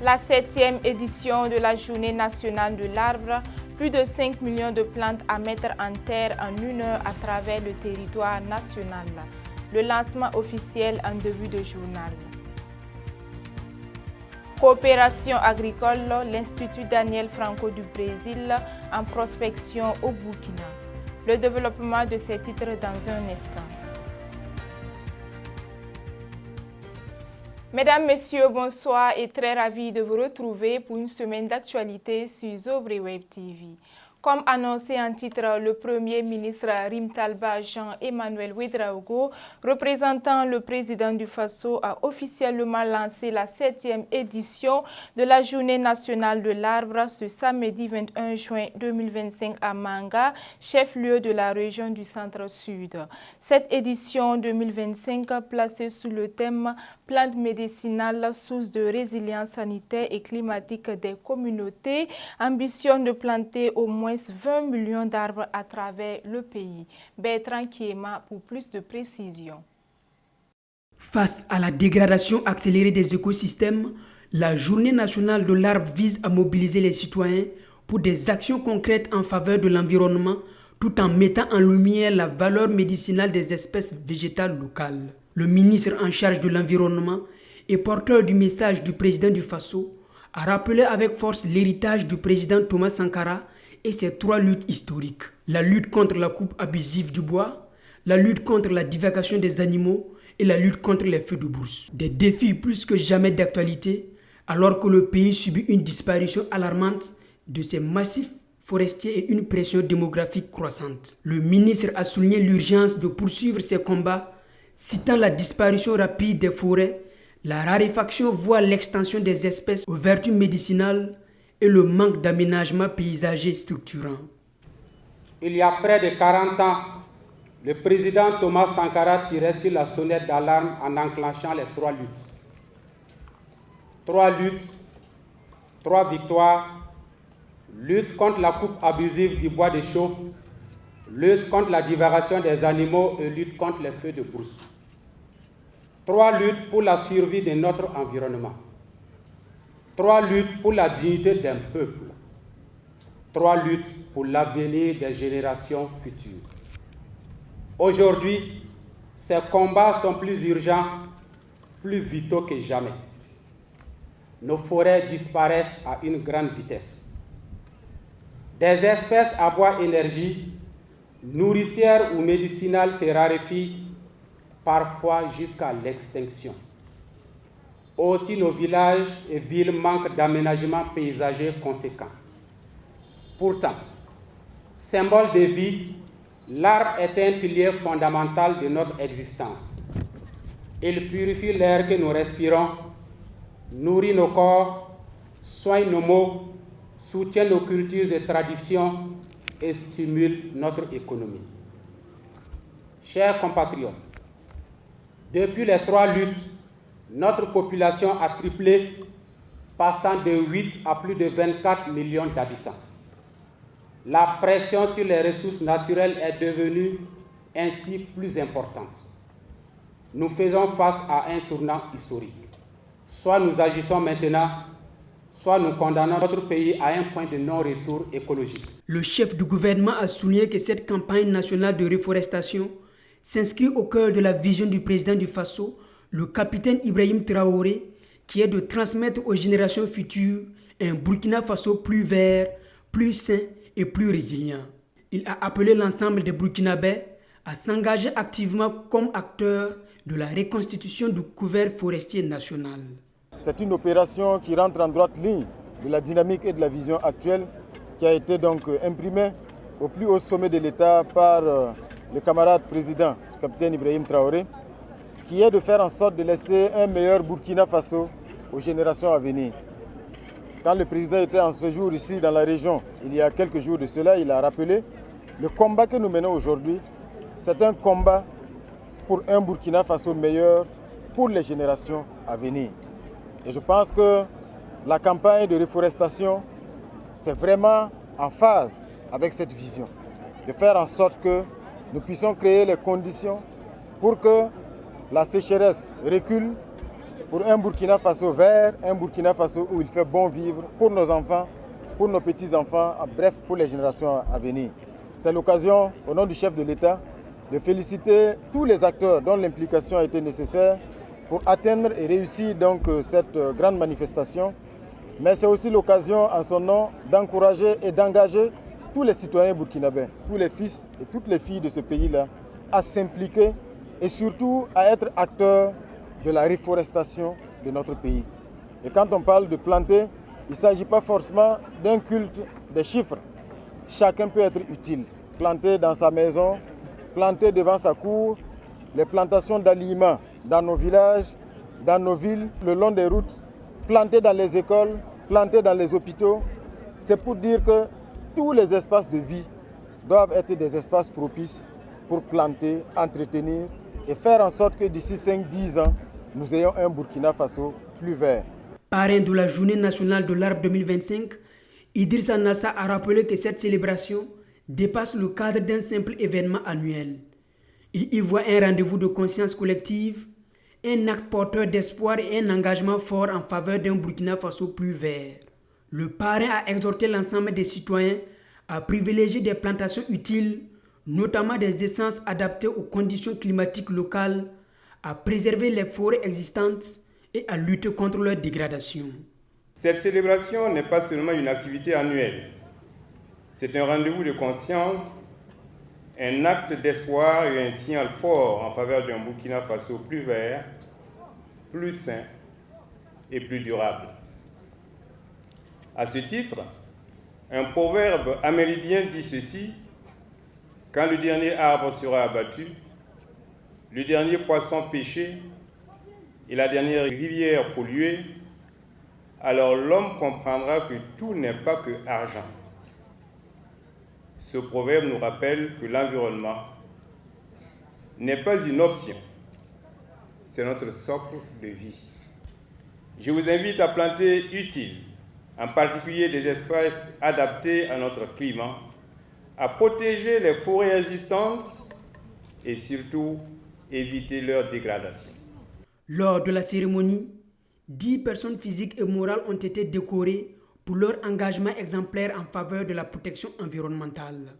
La 7e édition de la Journée nationale de l'arbre, plus de 5 millions de plantes à mettre en terre en 1 heure à travers le territoire national. Le lancement officiel en début de journal. Coopération agricole, l'Institut Daniel Franco du Brésil en prospection au Burkina. Le développement de ces titres dans un instant. Mesdames, Messieurs, bonsoir et très ravi de vous retrouver pour une semaine d'actualité sur Zobré Web TV. Comme annoncé en titre, le Premier ministre Rim Talba Jean-Emmanuel Ouédraogo, représentant le président du Faso, a officiellement lancé la 7e édition de la Journée nationale de l'arbre ce samedi 21 juin 2025 à Manga, chef-lieu de la région du Centre-Sud. Cette édition 2025, placée sous le thème plantes médicinales, source de résilience sanitaire et climatique des communautés, ambitionne de planter au moins 20 millions d'arbres à travers le pays. Bertrand Kiema pour plus de précisions. Face à la dégradation accélérée des écosystèmes, la Journée nationale de l'arbre vise à mobiliser les citoyens pour des actions concrètes en faveur de l'environnement, tout en mettant en lumière la valeur médicinale des espèces végétales locales. Le ministre en charge de l'environnement et porteur du message du président du Faso a rappelé avec force l'héritage du président Thomas Sankara et ses 3 luttes historiques. La lutte contre la coupe abusive du bois, la lutte contre la divagation des animaux et la lutte contre les feux de brousse. Des défis plus que jamais d'actualité alors que le pays subit une disparition alarmante de ses massifs forestiers et une pression démographique croissante. Le ministre a souligné l'urgence de poursuivre ces combats, citant la disparition rapide des forêts, la raréfaction voire l'extension des espèces aux vertus médicinales et le manque d'aménagement paysager structurant. Il y a près de 40 ans, le président Thomas Sankara tirait sur la sonnette d'alarme en enclenchant les 3 luttes. 3 luttes, 3 victoires, lutte contre la coupe abusive du bois de chauffe, lutte contre la divagation des animaux et lutte contre les feux de brousse. 3 luttes pour la survie de notre environnement. 3 luttes pour la dignité d'un peuple. 3 luttes pour l'avenir des générations futures. Aujourd'hui, ces combats sont plus urgents, plus vitaux que jamais. Nos forêts disparaissent à une grande vitesse. Des espèces à bois énergie, nourricières ou médicinales se raréfient, parfois jusqu'à l'extinction. Aussi, nos villages et villes manquent d'aménagements paysagers conséquents. Pourtant, symbole de vie, l'arbre est un pilier fondamental de notre existence. Il purifie l'air que nous respirons, nourrit nos corps, soigne nos maux, soutient nos cultures et traditions et stimule notre économie. Chers compatriotes, depuis les 3 luttes, notre population a triplé, passant de 8 à plus de 24 millions d'habitants. La pression sur les ressources naturelles est devenue ainsi plus importante. Nous faisons face à un tournant historique. Soit nous agissons maintenant, soit nous condamnons notre pays à un point de non-retour écologique. Le chef du gouvernement a souligné que cette campagne nationale de reforestation s'inscrit au cœur de la vision du président du Faso, le capitaine Ibrahim Traoré, qui est de transmettre aux générations futures un Burkina Faso plus vert, plus sain et plus résilient. Il a appelé l'ensemble des Burkinabés à s'engager activement comme acteurs de la reconstitution du couvert forestier national. C'est une opération qui rentre en droite ligne de la dynamique et de la vision actuelle qui a été donc imprimée au plus haut sommet de l'État par le camarade président, capitaine Ibrahim Traoré, qui est de faire en sorte de laisser un meilleur Burkina Faso aux générations à venir. Quand le président était en séjour ici dans la région, il y a quelques jours de cela, il a rappelé le combat que nous menons aujourd'hui, c'est un combat pour un Burkina Faso meilleur pour les générations à venir. Et je pense que la campagne de reforestation, c'est vraiment en phase avec cette vision, de faire en sorte que nous puissions créer les conditions pour que la sécheresse recule, pour un Burkina Faso vert, un Burkina Faso où il fait bon vivre pour nos enfants, pour nos petits-enfants, bref, pour les générations à venir. C'est l'occasion, au nom du chef de l'État, de féliciter tous les acteurs dont l'implication a été nécessaire pour atteindre et réussir donc cette grande manifestation. Mais c'est aussi l'occasion, en son nom, d'encourager et d'engager tous les citoyens burkinabés, tous les fils et toutes les filles de ce pays-là, à s'impliquer et surtout à être acteurs de la reforestation de notre pays. Et quand on parle de planter, il ne s'agit pas forcément d'un culte des chiffres. Chacun peut être utile. Planter dans sa maison, planter devant sa cour, les plantations d'aliments dans nos villages, dans nos villes, le long des routes, planter dans les écoles, planter dans les hôpitaux. C'est pour dire que tous les espaces de vie doivent être des espaces propices pour planter, entretenir et faire en sorte que d'ici 5-10 ans, nous ayons un Burkina Faso plus vert. Parrain de la Journée nationale de l'arbre 2025, Idrissa Nassa a rappelé que cette célébration dépasse le cadre d'un simple événement annuel. Il y voit un rendez-vous de conscience collective, un acte porteur d'espoir et un engagement fort en faveur d'un Burkina Faso plus vert. Le parrain a exhorté l'ensemble des citoyens à privilégier des plantations utiles, notamment des essences adaptées aux conditions climatiques locales, à préserver les forêts existantes et à lutter contre leur dégradation. Cette célébration n'est pas seulement une activité annuelle. C'est un rendez-vous de conscience, un acte d'espoir et un signal fort en faveur d'un Burkina Faso plus vert, plus sain et plus durable. À ce titre, un proverbe amérindien dit ceci: quand le dernier arbre sera abattu, le dernier poisson pêché et la dernière rivière polluée, alors l'homme comprendra que tout n'est pas que argent. Ce proverbe nous rappelle que l'environnement n'est pas une option, c'est notre socle de vie. Je vous invite à planter utile, en particulier des espaces adaptés à notre climat, à protéger les forêts existantes et surtout éviter leur dégradation. Lors de la cérémonie, 10 personnes physiques et morales ont été décorées pour leur engagement exemplaire en faveur de la protection environnementale.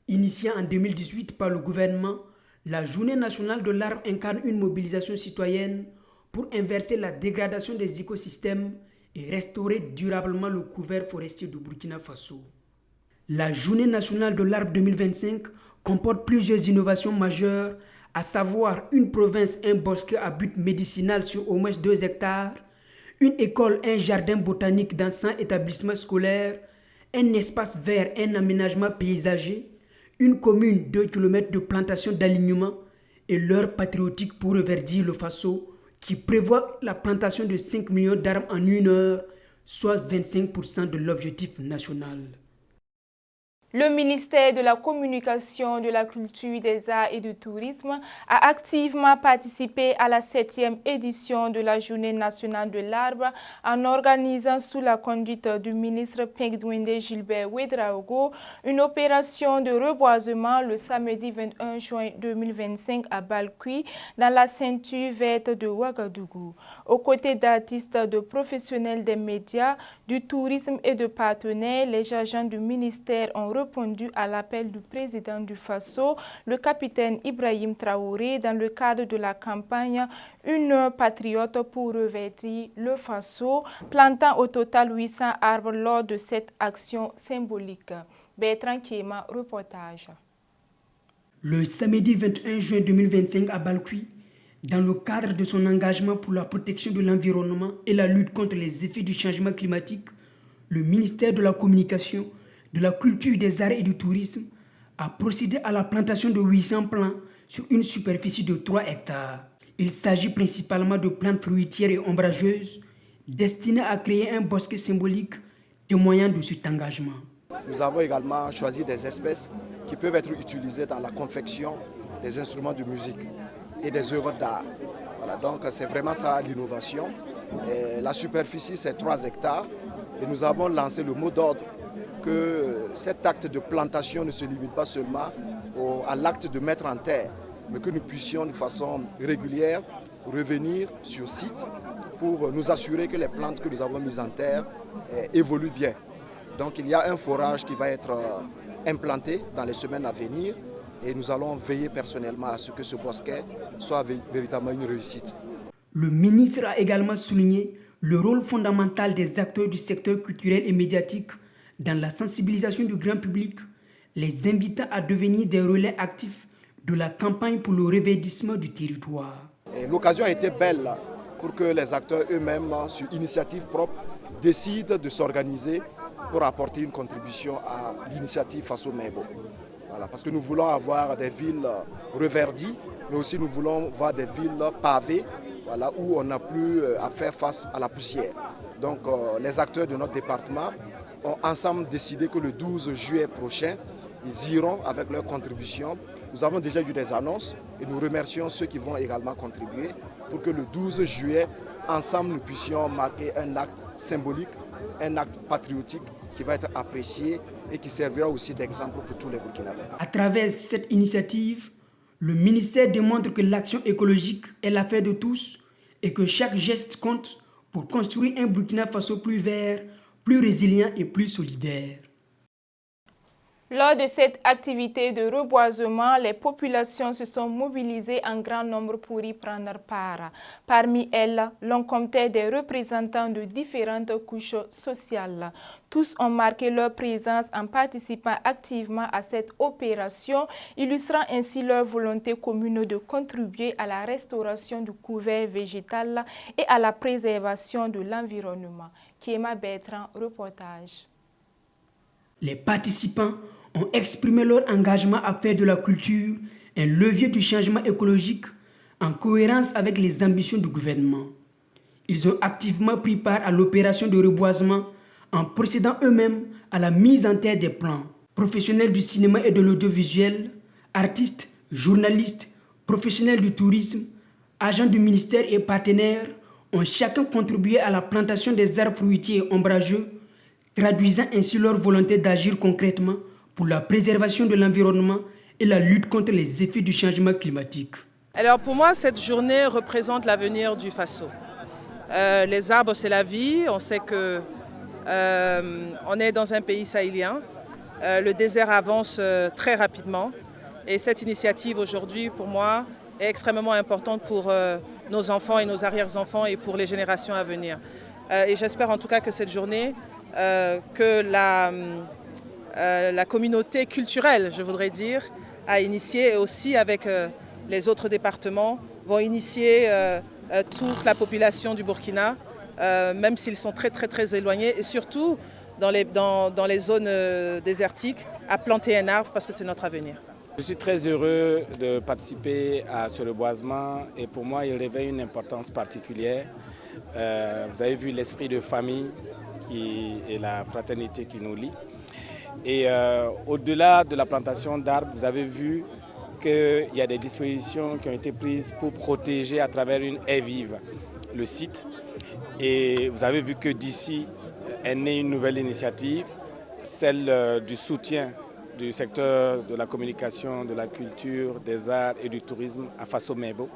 Initiée en 2018 par le gouvernement, la Journée nationale de l'arbre incarne une mobilisation citoyenne pour inverser la dégradation des écosystèmes et restaurer durablement le couvert forestier du Burkina Faso. La Journée nationale de l'arbre 2025 comporte plusieurs innovations majeures, à savoir une province, un bosquet à but médicinal sur au moins 2 hectares, une école, un jardin botanique dans 100 établissements scolaires, un espace vert, un aménagement paysager, une commune 2 km de plantation d'alignement et l'heure patriotique pour reverdir le Faso qui prévoit la plantation de 5 millions d'arbres en 1 heure, soit 25% de l'objectif national. Le ministère de la Communication, de la Culture, des Arts et du Tourisme a activement participé à la 7e édition de la Journée nationale de l'arbre en organisant sous la conduite du ministre Pengdouinde Gilbert Ouédraogo une opération de reboisement le samedi 21 juin 2025 à Balkui dans la ceinture verte de Ouagadougou. Aux côtés d'artistes, de professionnels des médias, du tourisme et de partenaires, les agents du ministère ont répondu à l'appel du président du Faso, le capitaine Ibrahim Traoré, dans le cadre de la campagne Une heure patriote pour revêtir le Faso, plantant au total 800 arbres lors de cette action symbolique. Bertrand Kiema, reportage. Le samedi 21 juin 2025 à Balkui, dans le cadre de son engagement pour la protection de l'environnement et la lutte contre les effets du changement climatique, le ministère de la Communication, de la Culture, des Arts et du Tourisme a procédé à la plantation de 800 plants sur une superficie de 3 hectares. Il s'agit principalement de plantes fruitières et ombrageuses destinées à créer un bosquet symbolique témoignant de cet engagement. Nous avons également choisi des espèces qui peuvent être utilisées dans la confection des instruments de musique et des œuvres d'art. Voilà, donc c'est vraiment ça l'innovation. La superficie c'est 3 hectares et nous avons lancé le mot d'ordre que cet acte de plantation ne se limite pas seulement à l'acte de mettre en terre, mais que nous puissions de façon régulière revenir sur site pour nous assurer que les plantes que nous avons mises en terre évoluent bien. Donc il y a un forage qui va être implanté dans les semaines à venir et nous allons veiller personnellement à ce que ce bosquet soit véritablement une réussite. Le ministre a également souligné le rôle fondamental des acteurs du secteur culturel et médiatique dans la sensibilisation du grand public, les invitant à devenir des relais actifs de la campagne pour le reverdissement du territoire. L'occasion a été belle pour que les acteurs eux-mêmes, sur initiative propre, décident de s'organiser pour apporter une contribution à l'initiative Faso Mebo. Voilà, parce que nous voulons avoir des villes reverdies, mais aussi nous voulons voir des villes pavées, voilà, où on n'a plus à faire face à la poussière. Donc les acteurs de notre département ont ensemble décidé que le 12 juillet prochain, ils iront avec leur contribution. Nous avons déjà eu des annonces et nous remercions ceux qui vont également contribuer pour que le 12 juillet, ensemble, nous puissions marquer un acte symbolique, un acte patriotique qui va être apprécié et qui servira aussi d'exemple pour tous les Burkinabés. À travers cette initiative, le ministère démontre que l'action écologique est l'affaire de tous et que chaque geste compte pour construire un Burkina Faso plus vert, plus résilient et plus solidaire. Lors de cette activité de reboisement, les populations se sont mobilisées en grand nombre pour y prendre part. Parmi elles, l'on comptait des représentants de différentes couches sociales. Tous ont marqué leur présence en participant activement à cette opération, illustrant ainsi leur volonté commune de contribuer à la restauration du couvert végétal et à la préservation de l'environnement. Kiema Bertrand, reportage. Les participants ont exprimé leur engagement à faire de la culture un levier du changement écologique en cohérence avec les ambitions du gouvernement. Ils ont activement pris part à l'opération de reboisement en procédant eux-mêmes à la mise en terre des plans. Professionnels du cinéma et de l'audiovisuel, artistes, journalistes, professionnels du tourisme, agents du ministère et partenaires ont chacun contribué à la plantation des arbres fruitiers et ombrageux, traduisant ainsi leur volonté d'agir concrètement pour la préservation de l'environnement et la lutte contre les effets du changement climatique. Alors pour moi, cette journée représente l'avenir du Faso. Les arbres, c'est la vie. On sait que on est dans un pays sahélien. Le désert avance très rapidement. Et cette initiative aujourd'hui, pour moi, est extrêmement importante pour nos enfants et nos arrière-enfants et pour les générations à venir. Et j'espère en tout cas que cette journée, que la communauté culturelle, je voudrais dire, a initié et aussi avec les autres départements vont initier toute la population du Burkina, même s'ils sont très éloignés et surtout dans les zones désertiques, à planter un arbre parce que c'est notre avenir. Je suis très heureux de participer à ce reboisement et pour moi il revêt une importance particulière. Vous avez vu l'esprit de famille et la fraternité qui nous lie. Et au-delà de la plantation d'arbres, vous avez vu qu'il y a des dispositions qui ont été prises pour protéger à travers une haie vive le site. Et vous avez vu que d'ici est née une nouvelle initiative, celle du soutien du secteur de la communication, de la culture, des arts et du tourisme à Faso Mebo.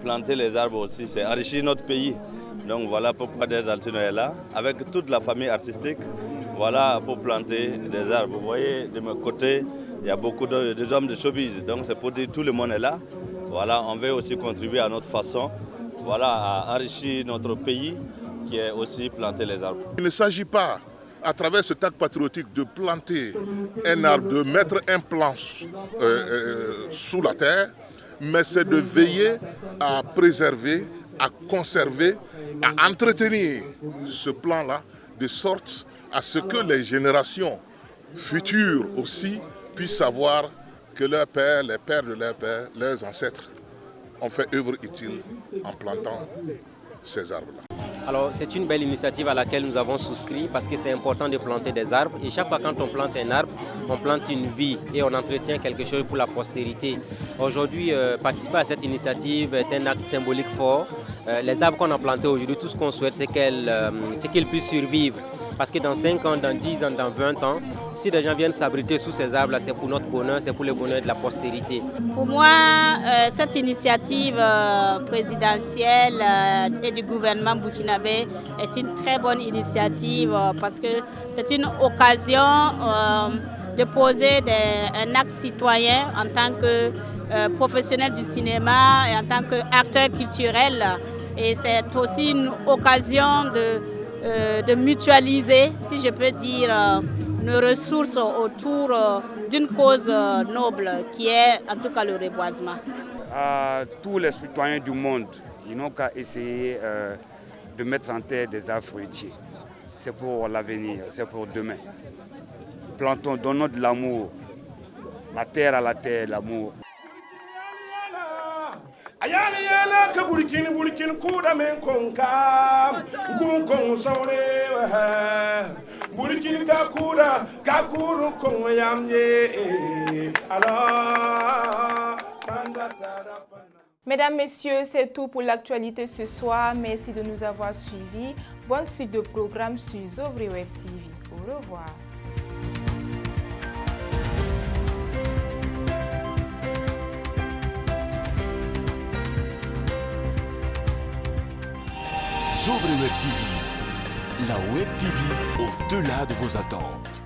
Planter les arbres aussi, c'est enrichir notre pays. Donc voilà pourquoi Des Altino est là, avec toute la famille artistique. Voilà pour planter des arbres. Vous voyez, de mon côté, il y a beaucoup de hommes de showbiz. Donc c'est pour dire que tout le monde est là. Voilà, on veut aussi contribuer à notre façon, voilà, à enrichir notre pays, qui est aussi planter les arbres. Il ne s'agit pas, à travers cet acte patriotique, de planter un arbre, de mettre un plan sous la terre, mais c'est de veiller à préserver, à conserver, à entretenir ce plan-là, de sorte à ce que les générations futures aussi puissent savoir que leurs pères, les pères de leurs pères, leurs ancêtres ont fait œuvre utile en plantant ces arbres-là. Alors c'est une belle initiative à laquelle nous avons souscrit parce que c'est important de planter des arbres et chaque fois quand on plante un arbre, on plante une vie et on entretient quelque chose pour la postérité. Aujourd'hui, participer à cette initiative est un acte symbolique fort. Les arbres qu'on a plantés aujourd'hui, tout ce qu'on souhaite c'est qu'ils puissent survivre Parce que dans 5 ans, dans 10 ans, dans 20 ans, si des gens viennent s'abriter sous ces arbres-là, c'est pour notre bonheur, c'est pour le bonheur de la postérité. Pour moi, cette initiative présidentielle et du gouvernement burkinabé est une très bonne initiative parce que c'est une occasion de poser un acte citoyen en tant que professionnel du cinéma et en tant qu'acteur culturel. Et c'est aussi une occasion de mutualiser, si je peux dire, nos ressources autour d'une cause noble qui est en tout cas le reboisement. À tous les citoyens du monde, ils n'ont qu'à essayer de mettre en terre des arbres fruitiers. C'est pour l'avenir, c'est pour demain. Plantons, donnons de l'amour, la terre à la terre, l'amour. Ayala yala ka burkin kuda men konka gun kon sore burkin ka kuda ka kuru kon yamye ala sandata. Mesdames, Messieurs, c'est tout pour l'actualité ce soir. Merci de nous avoir suivis. Bonne suite de programmes sur Zobri Web TV. Au revoir. Zobri Web TV, la Web TV au-delà de vos attentes.